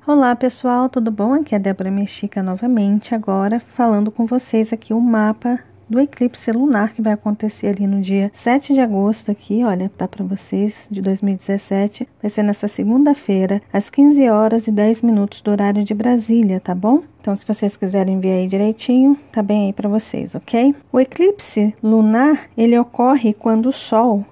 Olá pessoal, tudo bom? Aqui é a Débora Mexica novamente, agora falando com vocês aqui o mapa do eclipse lunar que vai acontecer ali no dia 7 de agosto aqui, olha, tá para vocês, de 2017, vai ser nessa segunda-feira, às 15 horas e 10 minutos do horário de Brasília, tá bom? Então se vocês quiserem ver aí direitinho, tá bem aí para vocês, ok? O eclipse lunar, ele ocorre quando o Sol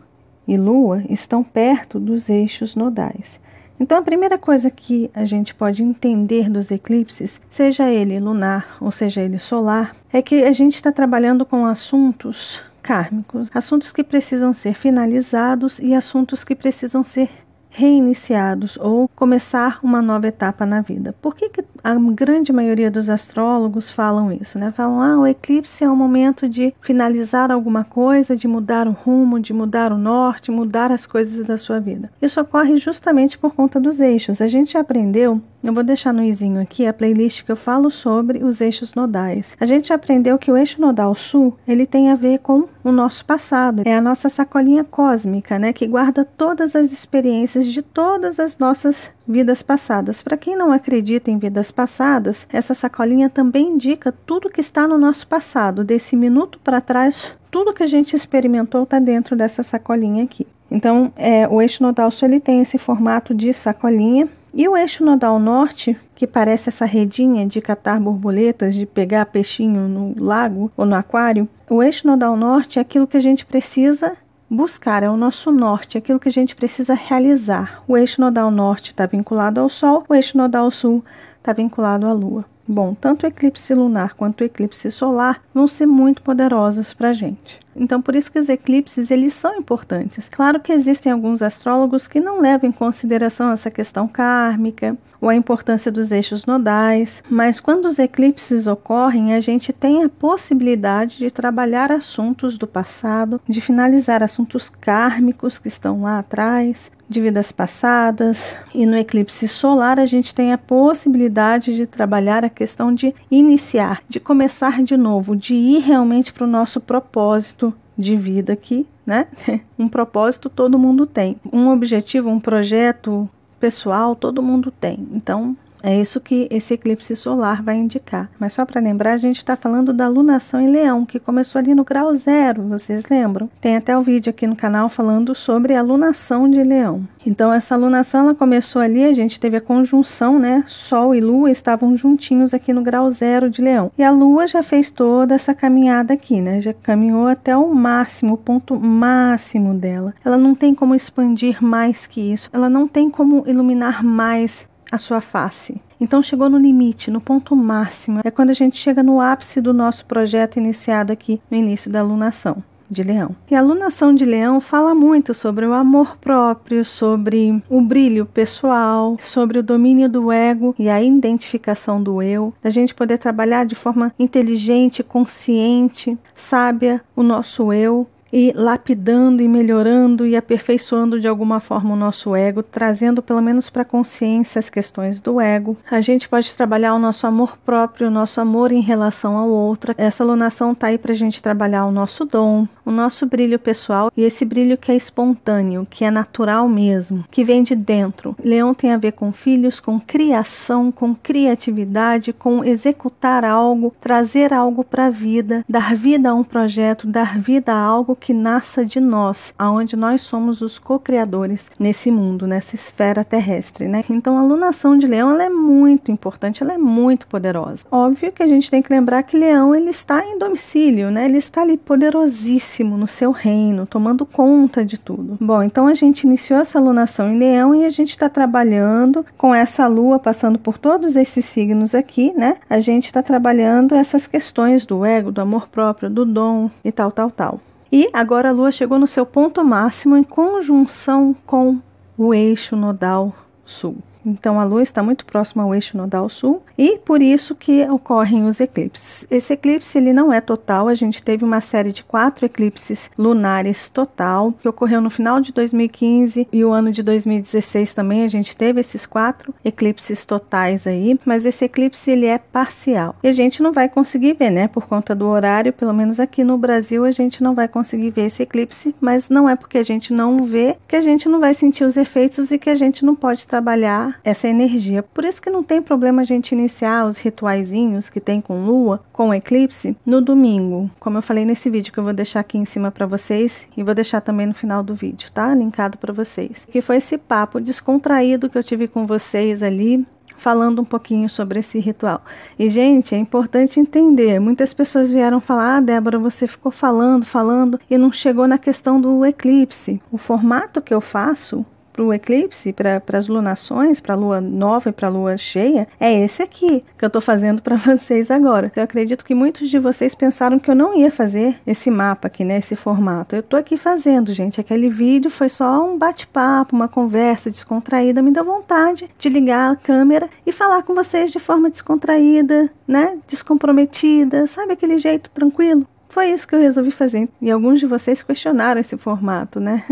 e Lua estão perto dos eixos nodais. Então, a primeira coisa que a gente pode entender dos eclipses, seja ele lunar ou seja ele solar, é que a gente está trabalhando com assuntos kármicos, assuntos que precisam ser finalizados e assuntos que precisam ser reiniciados ou começar uma nova etapa na vida. Por que a grande maioria dos astrólogos falam isso, né? Falam, o eclipse é um momento de finalizar alguma coisa, de mudar o rumo, de mudar o norte, mudar as coisas da sua vida. Isso ocorre justamente por conta dos eixos. A gente já aprendeu, eu vou deixar no izinho aqui a playlist que eu falo sobre os eixos nodais. A gente já aprendeu que o eixo nodal sul, ele tem a ver com o nosso passado. É a nossa sacolinha cósmica, né? Que guarda todas as experiências de todas as nossas vidas passadas. Para quem não acredita em vidas passadas, essa sacolinha também indica tudo que está no nosso passado. Desse minuto para trás, tudo que a gente experimentou está dentro dessa sacolinha aqui. Então, o eixo nodal sul ele tem esse formato de sacolinha. E o eixo nodal norte, que parece essa redinha de catar borboletas, de pegar peixinho no lago ou no aquário, o eixo nodal norte é aquilo que a gente precisa buscar, é o nosso norte, é aquilo que a gente precisa realizar. O eixo nodal norte está vinculado ao Sol, o eixo nodal sul está vinculado à Lua. Bom, tanto o eclipse lunar quanto o eclipse solar vão ser muito poderosos para a gente. Então, por isso que os eclipses, eles são importantes. Claro que existem alguns astrólogos que não levam em consideração essa questão kármica ou a importância dos eixos nodais, mas quando os eclipses ocorrem, a gente tem a possibilidade de trabalhar assuntos do passado, de finalizar assuntos kármicos que estão lá atrás, de vidas passadas, e no eclipse solar a gente tem a possibilidade de trabalhar a questão de iniciar, de começar de novo, de ir realmente para o nosso propósito de vida aqui, né? Um propósito todo mundo tem, um objetivo, um projeto pessoal todo mundo tem, então é isso que esse eclipse solar vai indicar. Mas só para lembrar, a gente está falando da lunação em Leão, que começou ali no grau 0, vocês lembram? Tem até o vídeo aqui no canal falando sobre a lunação de Leão. Então essa lunação ela começou ali, a gente teve a conjunção, né? Sol e Lua estavam juntinhos aqui no grau 0 de Leão. E a Lua já fez toda essa caminhada aqui, né? Já caminhou até o máximo, o ponto máximo dela. Ela não tem como expandir mais que isso. Ela não tem como iluminar mais a sua face. Então chegou no limite, no ponto máximo. É quando a gente chega no ápice do nosso projeto iniciado aqui no início da lunação de Leão. E a lunação de Leão fala muito sobre o amor próprio, sobre o brilho pessoal, sobre o domínio do ego e a identificação do eu, da gente poder trabalhar de forma inteligente, consciente, sábia o nosso eu, e lapidando e melhorando e aperfeiçoando de alguma forma o nosso ego, trazendo pelo menos para a consciência as questões do ego. A gente pode trabalhar o nosso amor próprio, o nosso amor em relação ao outro. Essa alunação está aí para a gente trabalhar o nosso dom, o nosso brilho pessoal e esse brilho que é espontâneo, que é natural mesmo, que vem de dentro. Leão tem a ver com filhos, com criação, com criatividade, com executar algo, trazer algo para a vida, dar vida a um projeto, dar vida a algo que nasça de nós, aonde nós somos os co-criadores nesse mundo, nessa esfera terrestre, né? Então a lunação de Leão ela é muito importante, ela é muito poderosa. Óbvio que a gente tem que lembrar que Leão ele está em domicílio, né? Ele está ali poderosíssimo no seu reino, tomando conta de tudo. Bom, então a gente iniciou essa lunação em Leão e a gente está trabalhando com essa lua passando por todos esses signos aqui, né? A gente está trabalhando essas questões do ego, do amor próprio, do dom e tal. E agora a Lua chegou no seu ponto máximo em conjunção com o eixo nodal sul. Então a Lua está muito próxima ao eixo nodal sul e por isso que ocorrem os eclipses. Esse eclipse ele não é total, a gente teve uma série de 4 eclipses lunares total, que ocorreu no final de 2015 e o ano de 2016 também a gente teve esses 4 eclipses totais aí, mas esse eclipse ele é parcial. E a gente não vai conseguir ver, né, por conta do horário, pelo menos aqui no Brasil a gente não vai conseguir ver esse eclipse, mas não é porque a gente não vê que a gente não vai sentir os efeitos e que a gente não pode trabalhar tá? Essa energia. Por isso que não tem problema a gente iniciar os rituaizinhos que tem com lua, com eclipse, no domingo. Como eu falei nesse vídeo que eu vou deixar aqui em cima para vocês e vou deixar também no final do vídeo, tá? Linkado para vocês. Que foi esse papo descontraído que eu tive com vocês ali, falando um pouquinho sobre esse ritual. E, gente, é importante entender, muitas pessoas vieram falar, Débora, você ficou falando e não chegou na questão do eclipse. O formato que eu faço para o eclipse, para as lunações, para a lua nova e para a lua cheia, é esse aqui que eu estou fazendo para vocês agora. Eu acredito que muitos de vocês pensaram que eu não ia fazer esse mapa aqui, né, esse formato. Eu estou aqui fazendo, gente. Aquele vídeo foi só um bate-papo, uma conversa descontraída. Me deu vontade de ligar a câmera e falar com vocês de forma descontraída, né, descomprometida, sabe, aquele jeito tranquilo. Foi isso que eu resolvi fazer. E alguns de vocês questionaram esse formato, né?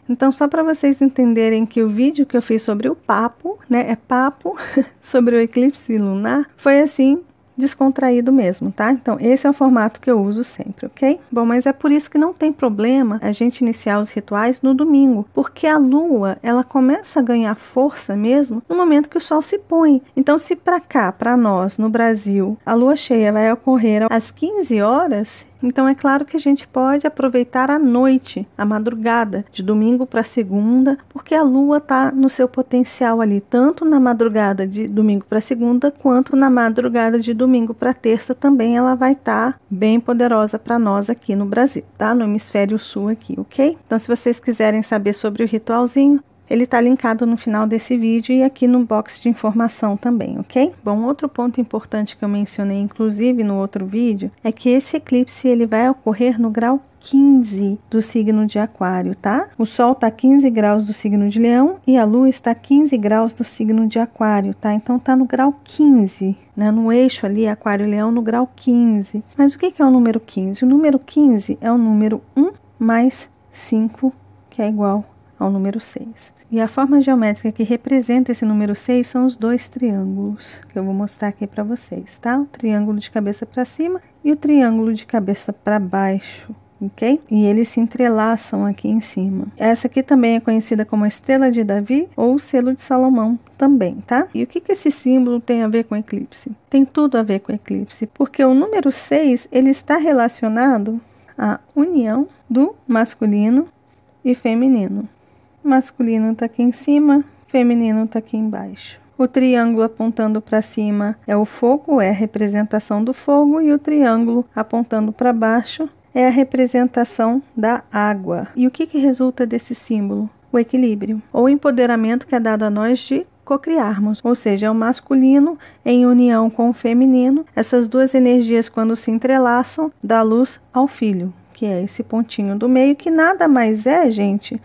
Então, só para vocês entenderem que o vídeo que eu fiz sobre o papo, né? É papo sobre o eclipse lunar, foi assim, descontraído mesmo, tá? Então, esse é o formato que eu uso sempre, ok? Bom, mas é por isso que não tem problema a gente iniciar os rituais no domingo, porque a lua, ela começa a ganhar força mesmo no momento que o sol se põe. Então, se para cá, para nós, no Brasil, a lua cheia vai ocorrer às 15 horas, então é claro que a gente pode aproveitar a noite, a madrugada, de domingo para segunda, porque a lua está no seu potencial ali, tanto na madrugada de domingo para segunda, quanto na madrugada de domingo para terça também ela vai estar bem poderosa para nós aqui no Brasil, tá? No hemisfério sul aqui, ok? Então, se vocês quiserem saber sobre o ritualzinho, ele está linkado no final desse vídeo e aqui no box de informação também, ok? Bom, outro ponto importante que eu mencionei, inclusive no outro vídeo, é que esse eclipse ele vai ocorrer no grau 15 do signo de Aquário, tá? O Sol está 15 graus do signo de Leão e a Lua está 15 graus do signo de Aquário, tá? Então tá no grau 15, né? No eixo ali, Aquário e Leão, no grau 15. Mas o que é o número 15? O número 15 é o número 1 mais 5, que é igual ao número 6. E a forma geométrica que representa esse número 6 são os dois triângulos, que eu vou mostrar aqui para vocês, tá? O triângulo de cabeça para cima e o triângulo de cabeça para baixo, ok? E eles se entrelaçam aqui em cima. Essa aqui também é conhecida como a estrela de Davi ou o selo de Salomão também, tá? E o que esse símbolo tem a ver com eclipse? Tem tudo a ver com eclipse, porque o número 6, ele está relacionado à união do masculino e feminino. Masculino está aqui em cima, feminino está aqui embaixo. O triângulo apontando para cima é o fogo, é a representação do fogo, e o triângulo apontando para baixo é a representação da água. E o que resulta desse símbolo? O equilíbrio, ou empoderamento que é dado a nós de cocriarmos, ou seja, é o masculino em união com o feminino. Essas duas energias, quando se entrelaçam, dá luz ao filho, que é esse pontinho do meio, que nada mais é, gente,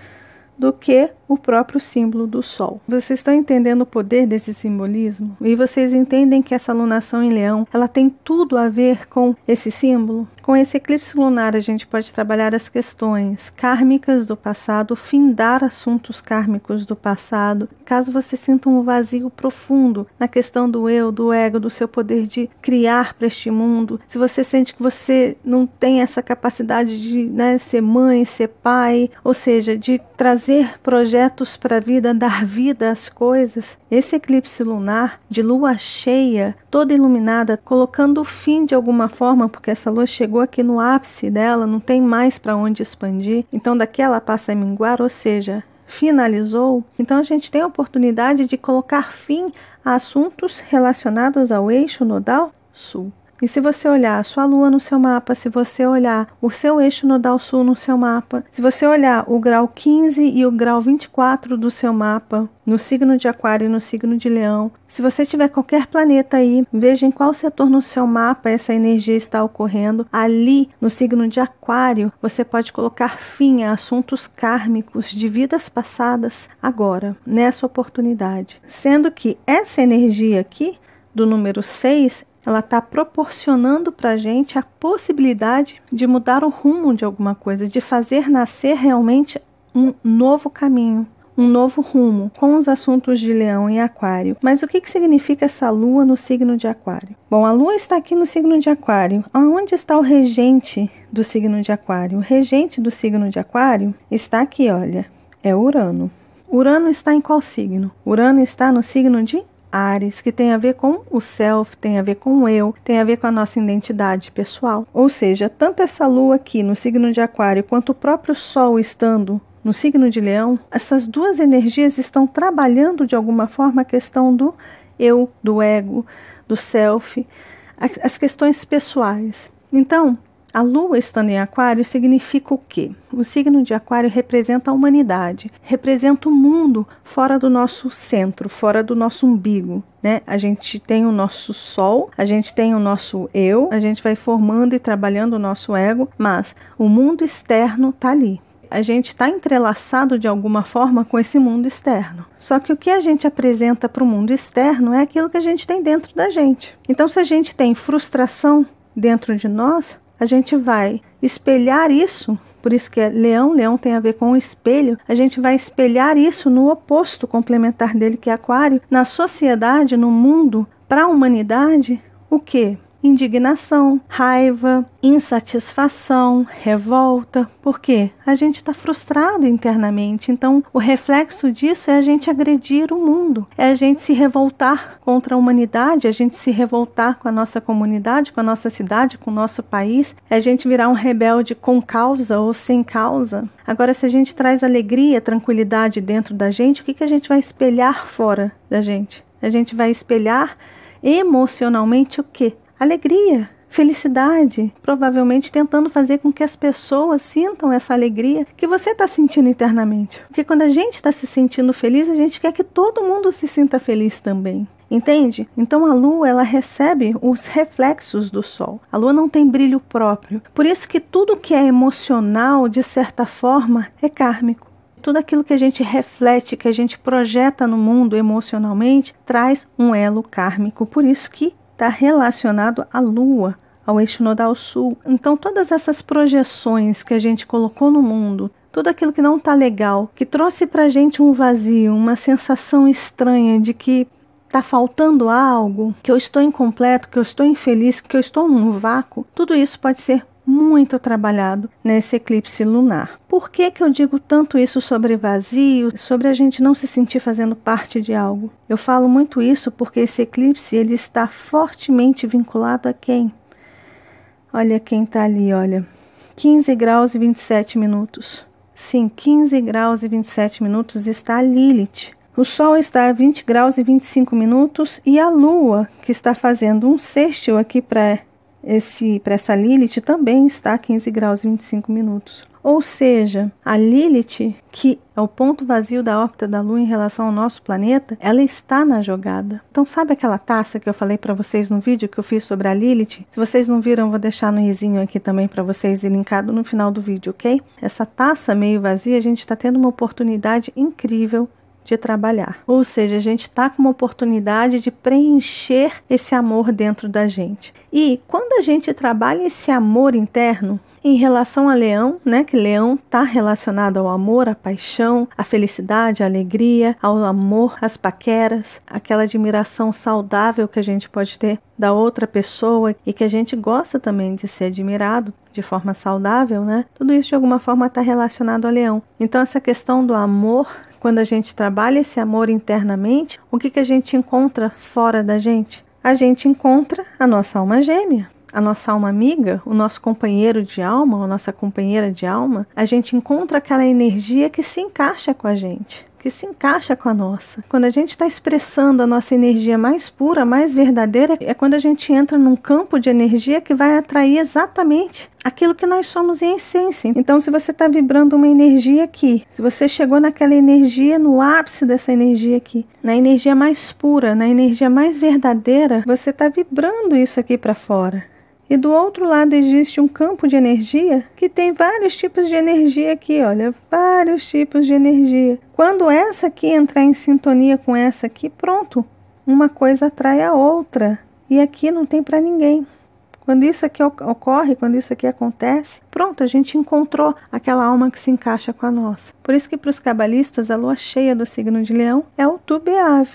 do que o próprio símbolo do Sol. Vocês estão entendendo o poder desse simbolismo? E vocês entendem que essa lunação em Leão, ela tem tudo a ver com esse símbolo? Com esse eclipse lunar, a gente pode trabalhar as questões kármicas do passado, findar assuntos kármicos do passado. Caso você sinta um vazio profundo na questão do eu, do ego, do seu poder de criar para este mundo, se você sente que você não tem essa capacidade de, né, ser mãe, ser pai, ou seja, de trazer projetos para a vida, dar vida às coisas, esse eclipse lunar de lua cheia, toda iluminada, colocando o fim de alguma forma, porque essa lua chegou aqui no ápice dela, não tem mais para onde expandir, então daqui ela passa a minguar, ou seja, finalizou. Então a gente tem a oportunidade de colocar fim a assuntos relacionados ao eixo nodal sul. E se você olhar a sua lua no seu mapa, se você olhar o seu eixo nodal sul no seu mapa, se você olhar o grau 15 e o grau 24 do seu mapa, no signo de Aquário e no signo de Leão, se você tiver qualquer planeta aí, veja em qual setor no seu mapa essa energia está ocorrendo. Ali, no signo de Aquário, você pode colocar fim a assuntos kármicos de vidas passadas agora, nessa oportunidade. Sendo que essa energia aqui, do número 6, ela está proporcionando para a gente a possibilidade de mudar o rumo de alguma coisa, de fazer nascer realmente um novo caminho, um novo rumo, com os assuntos de Leão e Aquário. Mas o que significa essa lua no signo de Aquário? Bom, a lua está aqui no signo de Aquário. Onde está o regente do signo de Aquário? O regente do signo de Aquário está aqui, olha, é Urano. Urano está em qual signo? Urano está no signo de Áries, que tem a ver com o self, tem a ver com o eu, tem a ver com a nossa identidade pessoal. Ou seja, tanto essa lua aqui no signo de Aquário, quanto o próprio Sol estando no signo de Leão, essas duas energias estão trabalhando de alguma forma a questão do eu, do ego, do self, as questões pessoais. Então, a lua estando em Aquário significa o quê? O signo de Aquário representa a humanidade, representa o mundo fora do nosso centro, fora do nosso umbigo, né? A gente tem o nosso sol, a gente tem o nosso eu, a gente vai formando e trabalhando o nosso ego, mas o mundo externo está ali. A gente está entrelaçado de alguma forma com esse mundo externo. Só que o que a gente apresenta para o mundo externo é aquilo que a gente tem dentro da gente. Então, se a gente tem frustração dentro de nós, a gente vai espelhar isso, por isso que é Leão, Leão tem a ver com o espelho, a gente vai espelhar isso no oposto complementar dele, que é Aquário, na sociedade, no mundo, para a humanidade, o quê? Indignação, raiva, insatisfação, revolta. Por quê? A gente está frustrado internamente. Então, o reflexo disso é a gente agredir o mundo. É a gente se revoltar contra a humanidade, a gente se revoltar com a nossa comunidade, com a nossa cidade, com o nosso país. É a gente virar um rebelde com causa ou sem causa. Agora, se a gente traz alegria, tranquilidade dentro da gente, o que a gente vai espelhar fora da gente? A gente vai espelhar emocionalmente o quê? Alegria, felicidade, provavelmente tentando fazer com que as pessoas sintam essa alegria que você está sentindo internamente. Porque quando a gente está se sentindo feliz, a gente quer que todo mundo se sinta feliz também. Entende? Então a lua, ela recebe os reflexos do sol. A lua não tem brilho próprio. Por isso que tudo que é emocional, de certa forma, é kármico. Tudo aquilo que a gente reflete, que a gente projeta no mundo emocionalmente, traz um elo kármico. Por isso que está relacionado à lua, ao eixo nodal sul. Então todas essas projeções que a gente colocou no mundo, tudo aquilo que não está legal, que trouxe para a gente um vazio, uma sensação estranha de que está faltando algo, que eu estou incompleto, que eu estou infeliz, que eu estou num vácuo, tudo isso pode ser muito trabalhado nesse eclipse lunar. Por que eu digo tanto isso sobre vazio, sobre a gente não se sentir fazendo parte de algo? Eu falo muito isso porque esse eclipse, ele está fortemente vinculado a quem? Olha quem está ali, olha. 15 graus e 27 minutos. Sim, 15 graus e 27 minutos está a Lilith. O Sol está a 20 graus e 25 minutos e a Lua, que está fazendo um sextil aqui para essa Lilith, também está a 15 graus e 25 minutos. Ou seja, a Lilith, que é o ponto vazio da órbita da Lua em relação ao nosso planeta, ela está na jogada. Então sabe aquela taça que eu falei para vocês no vídeo que eu fiz sobre a Lilith? Se vocês não viram, eu vou deixar no izinho aqui também para vocês e linkado no final do vídeo, ok? Essa taça meio vazia, a gente está tendo uma oportunidade incrível de trabalhar. Ou seja, a gente está com uma oportunidade de preencher esse amor dentro da gente. E quando a gente trabalha esse amor interno, em relação a Leão, né, que Leão está relacionado ao amor, à paixão, à felicidade, à alegria, ao amor, às paqueras, aquela admiração saudável que a gente pode ter da outra pessoa e que a gente gosta também de ser admirado de forma saudável, né? Tudo isso de alguma forma está relacionado a Leão. Então essa questão do amor, quando a gente trabalha esse amor internamente, o que a gente encontra fora da gente? A gente encontra a nossa alma gêmea, a nossa alma amiga, o nosso companheiro de alma, a nossa companheira de alma. A gente encontra aquela energia que se encaixa com a gente, que se encaixa com a nossa. Quando a gente está expressando a nossa energia mais pura, mais verdadeira, é quando a gente entra num campo de energia que vai atrair exatamente aquilo que nós somos em essência. Então, se você está vibrando uma energia aqui, se você chegou naquela energia, no ápice dessa energia aqui, na energia mais pura, na energia mais verdadeira, você está vibrando isso aqui para fora. E do outro lado existe um campo de energia que tem vários tipos de energia aqui, olha, vários tipos de energia. Quando essa aqui entrar em sintonia com essa aqui, pronto, uma coisa atrai a outra. E aqui não tem para ninguém. Quando isso aqui ocorre, quando isso aqui acontece, pronto, a gente encontrou aquela alma que se encaixa com a nossa. Por isso que para os cabalistas, a lua cheia do signo de Leão é o Tu B'Av.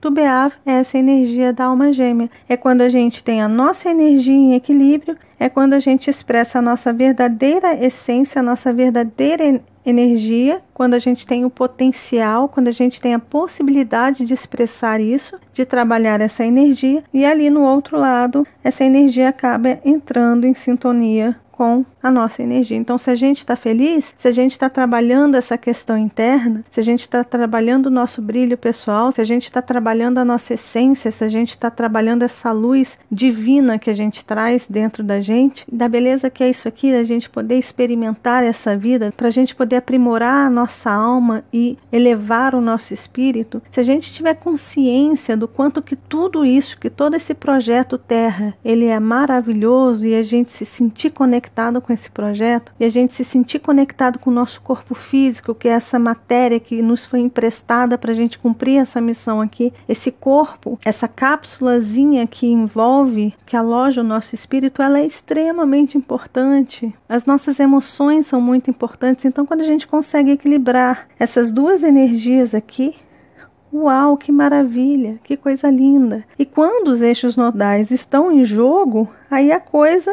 Tu B'Av é essa energia da alma gêmea. É quando a gente tem a nossa energia em equilíbrio, é quando a gente expressa a nossa verdadeira essência, a nossa verdadeira energia, quando a gente tem o potencial, quando a gente tem a possibilidade de expressar isso, de trabalhar essa energia, e ali no outro lado, essa energia acaba entrando em sintonia com a nossa energia. Então, se a gente está feliz, se a gente está trabalhando essa questão interna, se a gente está trabalhando o nosso brilho pessoal, se a gente está trabalhando a nossa essência, se a gente está trabalhando essa luz divina que a gente traz dentro da gente, da beleza que é isso aqui, da gente poder experimentar essa vida, para a gente poder aprimorar a nossa alma e elevar o nosso espírito, se a gente tiver consciência do quanto que tudo isso, que todo esse projeto Terra, ele é maravilhoso, e a gente se sentir conectado com esse projeto, e a gente se sentir conectado com o nosso corpo físico, que é essa matéria que nos foi emprestada para a gente cumprir essa missão aqui, esse corpo, essa cápsulazinha que envolve, que aloja o nosso espírito, ela é extremamente importante. As nossas emoções são muito importantes, então quando a gente consegue equilibrar essas duas energias aqui, uau, que maravilha, que coisa linda. E quando os eixos nodais estão em jogo, aí a coisa,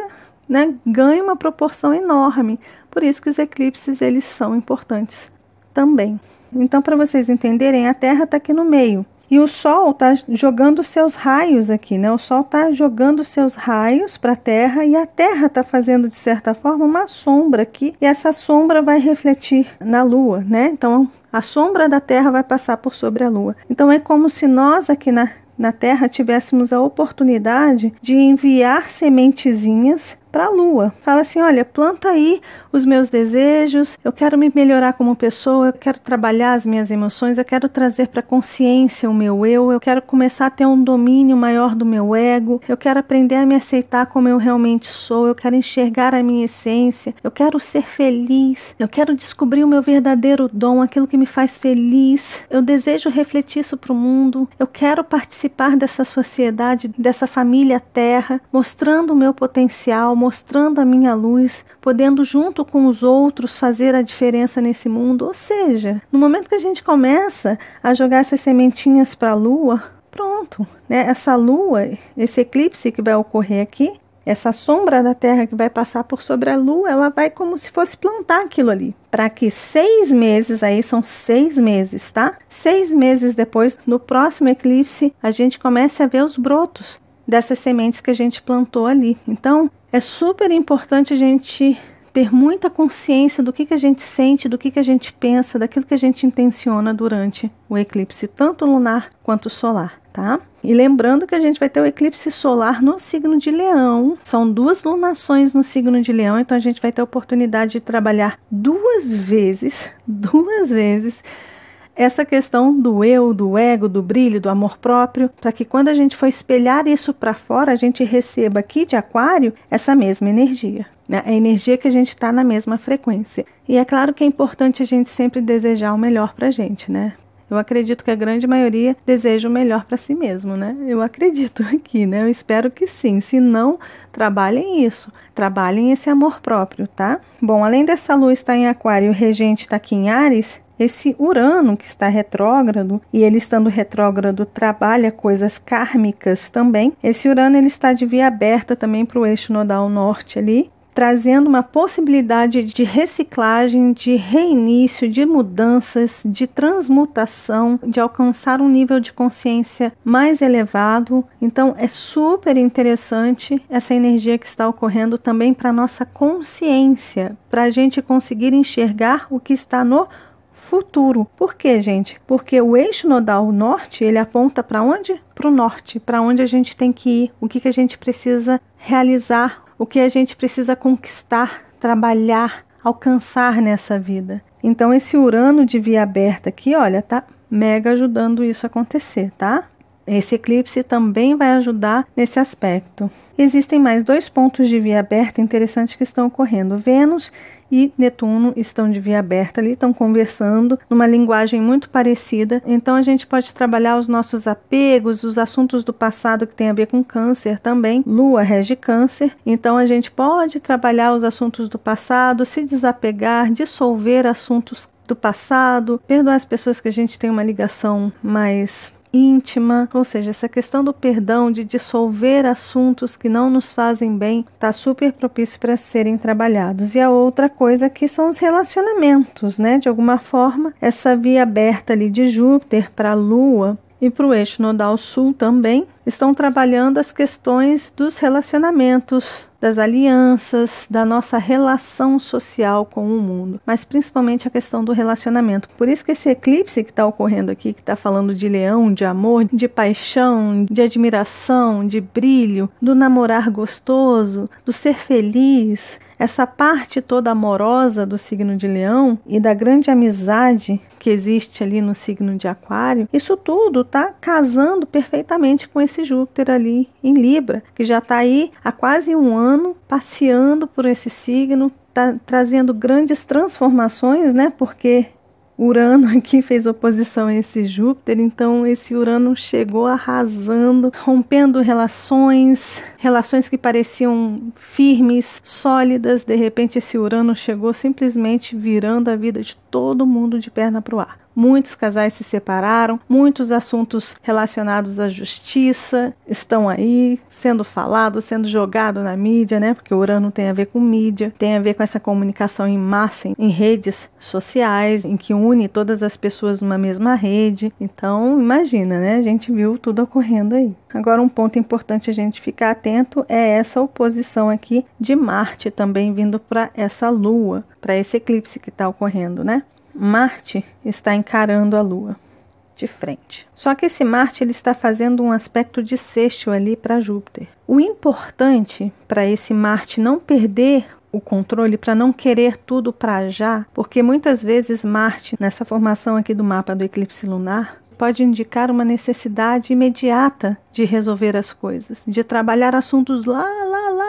né, ganha uma proporção enorme. Por isso que os eclipses, eles são importantes também. Então, para vocês entenderem, a Terra está aqui no meio. E o Sol está jogando seus raios aqui, né? O Sol está jogando seus raios para a Terra, e a Terra está fazendo, de certa forma, uma sombra aqui. E essa sombra vai refletir na Lua, né? Então, a sombra da Terra vai passar por sobre a Lua. Então, é como se nós aqui na Terra tivéssemos a oportunidade de enviar sementezinhas para a Lua. Fala assim, olha, planta aí os meus desejos, eu quero me melhorar como pessoa, eu quero trabalhar as minhas emoções, eu quero trazer para a consciência o meu eu quero começar a ter um domínio maior do meu ego, eu quero aprender a me aceitar como eu realmente sou, eu quero enxergar a minha essência, eu quero ser feliz, eu quero descobrir o meu verdadeiro dom, aquilo que me faz feliz, eu desejo refletir isso para o mundo, eu quero participar dessa sociedade, dessa família Terra, mostrando o meu potencial, mostrando a minha luz, podendo junto com os outros fazer a diferença nesse mundo. Ou seja, no momento que a gente começa a jogar essas sementinhas para a Lua, pronto, né? Essa Lua, esse eclipse que vai ocorrer aqui, essa sombra da Terra que vai passar por sobre a Lua, ela vai como se fosse plantar aquilo ali, para que 6 meses, aí são 6 meses, tá? 6 meses depois, no próximo eclipse, a gente comece a ver os brotos dessas sementes que a gente plantou ali. Então, é super importante a gente ter muita consciência do que a gente sente, do que a gente pensa, daquilo que a gente intenciona durante o eclipse, tanto lunar quanto solar, tá? E lembrando que a gente vai ter o eclipse solar no signo de Leão. São 2 lunações no signo de Leão, então a gente vai ter a oportunidade de trabalhar 2 vezes, essa questão do eu, do ego, do brilho, do amor próprio, para que quando a gente for espelhar isso para fora, a gente receba aqui de Aquário essa mesma energia, né? A energia que a gente está na mesma frequência. E é claro que é importante a gente sempre desejar o melhor para a gente, né? Eu acredito que a grande maioria deseja o melhor para si mesmo, né? Eu acredito aqui, né? Eu espero que sim. Se não, trabalhem isso. Trabalhem esse amor próprio, tá? Bom, além dessa lua estar em Aquário e o regente está aqui em Áries, esse Urano que está retrógrado, e ele estando retrógrado trabalha coisas kármicas também. Esse Urano ele está de via aberta também para o eixo nodal norte ali, trazendo uma possibilidade de reciclagem, de reinício, de mudanças, de transmutação, de alcançar um nível de consciência mais elevado. Então é super interessante essa energia que está ocorrendo também para a nossa consciência, para a gente conseguir enxergar o que está no futuro. Por quê, gente? Porque o eixo nodal norte, ele aponta para onde? Para o norte, para onde a gente tem que ir, o que a gente precisa realizar, o que a gente precisa conquistar, trabalhar, alcançar nessa vida. Então esse Urano de via aberta aqui, olha, tá mega ajudando isso a acontecer, tá? Esse eclipse também vai ajudar nesse aspecto. Existem mais 2 pontos de via aberta interessantes que estão ocorrendo. Vênus e Netuno estão de via aberta ali, estão conversando numa linguagem muito parecida. Então a gente pode trabalhar os nossos apegos, os assuntos do passado que tem a ver com câncer também. Lua rege câncer, então a gente pode trabalhar os assuntos do passado, se desapegar, dissolver assuntos do passado, perdoar as pessoas que a gente tem uma ligação mais íntima, ou seja, essa questão do perdão, de dissolver assuntos que não nos fazem bem, está super propício para serem trabalhados. E a outra coisa aqui são os relacionamentos, né? De alguma forma, essa via aberta ali de Júpiter para a Lua e para o eixo nodal sul também, estão trabalhando as questões dos relacionamentos, das alianças, da nossa relação social com o mundo, mas principalmente a questão do relacionamento. Por isso que esse eclipse que está ocorrendo aqui, que está falando de leão, de amor, de paixão, de admiração, de brilho, do namorar gostoso, do ser feliz, essa parte toda amorosa do signo de Leão e da grande amizade que existe ali no signo de Aquário, isso tudo está casando perfeitamente com esse Júpiter ali em Libra, que já está aí há quase um ano passeando por esse signo, está trazendo grandes transformações, né? Porque Urano aqui fez oposição a esse Júpiter, então esse Urano chegou arrasando, rompendo relações que pareciam firmes, sólidas. De repente esse Urano chegou simplesmente virando a vida de todo mundo de perna para o ar. Muitos casais se separaram, muitos assuntos relacionados à justiça estão aí sendo falados, sendo jogados na mídia, né? Porque o Urano tem a ver com mídia, tem a ver com essa comunicação em massa, em redes sociais, em que une todas as pessoas numa mesma rede. Então, imagina, né? A gente viu tudo ocorrendo aí. Agora, um ponto importante a gente ficar atento é essa oposição aqui de Marte também vindo para essa Lua, para esse eclipse que está ocorrendo, né? Marte está encarando a Lua de frente. Só que esse Marte ele está fazendo um aspecto de sexto ali para Júpiter. O importante para esse Marte não perder o controle, para não querer tudo para já, porque muitas vezes Marte, nessa formação aqui do mapa do eclipse lunar, pode indicar uma necessidade imediata de resolver as coisas, de trabalhar assuntos lá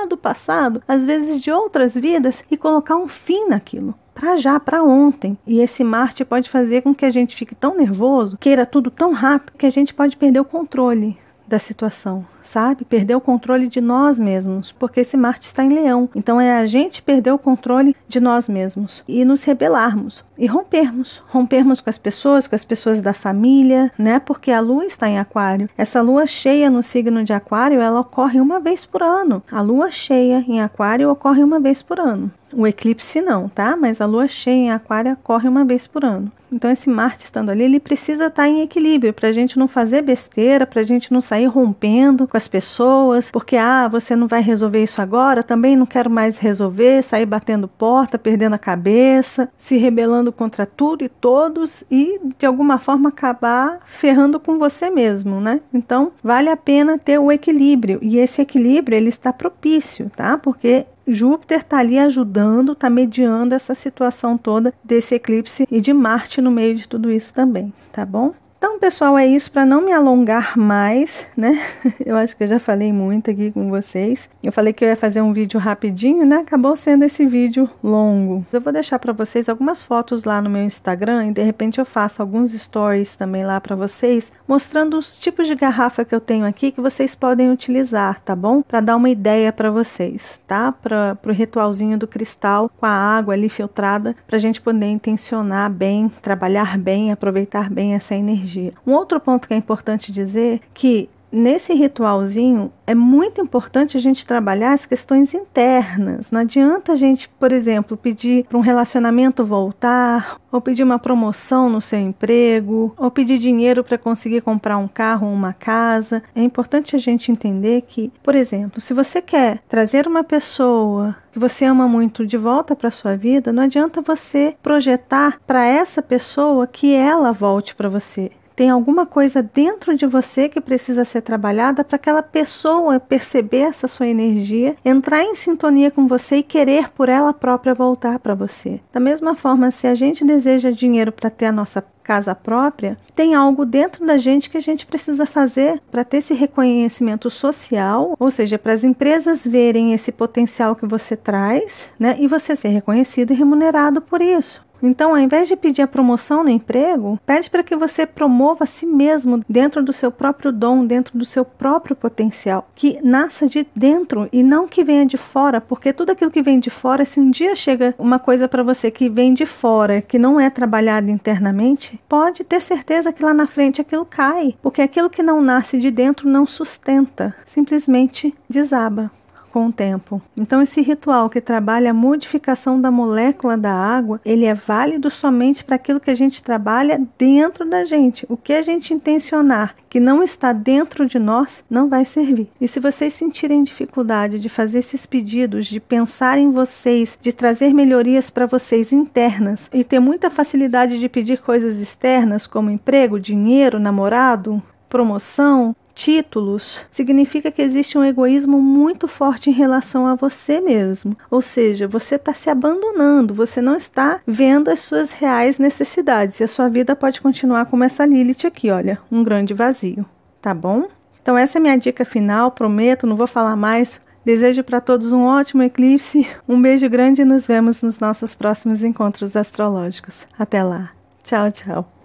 do passado, às vezes de outras vidas, e colocar um fim naquilo. Para já, para ontem. E esse Marte pode fazer com que a gente fique tão nervoso, queira tudo tão rápido, que a gente pode perder o controle da situação, sabe? Perder o controle de nós mesmos, porque esse Marte está em Leão. Então é a gente perder o controle de nós mesmos e nos rebelarmos e rompermos com as pessoas da família, né? Porque a Lua está em Aquário. Essa Lua cheia no signo de Aquário, ela ocorre uma vez por ano. A Lua cheia em Aquário ocorre uma vez por ano. O eclipse não, tá? Mas a Lua cheia em Aquário ocorre uma vez por ano. Então esse Marte estando ali, ele precisa estar em equilíbrio para a gente não fazer besteira, para a gente não sair rompendo com as pessoas, porque você não vai resolver isso agora, também não quero mais resolver, sair batendo porta, perdendo a cabeça, se rebelando contra tudo e todos e de alguma forma acabar ferrando com você mesmo, né? Então vale a pena ter o equilíbrio, e esse equilíbrio ele está propício, tá? Porque Júpiter está ali ajudando, está mediando essa situação toda desse eclipse e de Marte no meio de tudo isso também, tá bom? Então, pessoal, é isso, para não me alongar mais, né? Eu acho que eu já falei muito aqui com vocês. Eu falei que eu ia fazer um vídeo rapidinho, né? Acabou sendo esse vídeo longo. Eu vou deixar para vocês algumas fotos lá no meu Instagram e de repente eu faço alguns stories também lá para vocês, mostrando os tipos de garrafa que eu tenho aqui que vocês podem utilizar, tá bom? Para dar uma ideia para vocês, tá? Para o ritualzinho do cristal com a água ali filtrada, para a gente poder intencionar bem, trabalhar bem, aproveitar bem essa energia. Um outro ponto que é importante dizer que nesse ritualzinho é muito importante a gente trabalhar as questões internas. Não adianta a gente, por exemplo, pedir para um relacionamento voltar, ou pedir uma promoção no seu emprego, ou pedir dinheiro para conseguir comprar um carro ou uma casa. É importante a gente entender que, por exemplo, se você quer trazer uma pessoa que você ama muito de volta para sua vida, não adianta você projetar para essa pessoa que ela volte para você. Tem alguma coisa dentro de você que precisa ser trabalhada para aquela pessoa perceber essa sua energia, entrar em sintonia com você e querer por ela própria voltar para você. Da mesma forma, se a gente deseja dinheiro para ter a nossa casa própria, tem algo dentro da gente que a gente precisa fazer para ter esse reconhecimento social, ou seja, para as empresas verem esse potencial que você traz, né, e você ser reconhecido e remunerado por isso. Então, ao invés de pedir a promoção no emprego, pede para que você promova a si mesmo dentro do seu próprio dom, dentro do seu próprio potencial, que nasça de dentro e não que venha de fora, porque tudo aquilo que vem de fora, se um dia chega uma coisa para você que vem de fora, que não é trabalhada internamente, pode ter certeza que lá na frente aquilo cai, porque aquilo que não nasce de dentro não sustenta, simplesmente desaba com o tempo. Então esse ritual que trabalha a modificação da molécula da água, ele é válido somente para aquilo que a gente trabalha dentro da gente. O que a gente intencionar que não está dentro de nós, não vai servir. E se vocês sentirem dificuldade de fazer esses pedidos, de pensar em vocês, de trazer melhorias para vocês internas e ter muita facilidade de pedir coisas externas, como emprego, dinheiro, namorado, promoção, títulos, significa que existe um egoísmo muito forte em relação a você mesmo. Ou seja, você está se abandonando, você não está vendo as suas reais necessidades. E a sua vida pode continuar como essa Lilith aqui, olha, um grande vazio. Tá bom? Então essa é a minha dica final, prometo, não vou falar mais. Desejo para todos um ótimo eclipse, um beijo grande e nos vemos nos nossos próximos encontros astrológicos. Até lá. Tchau, tchau.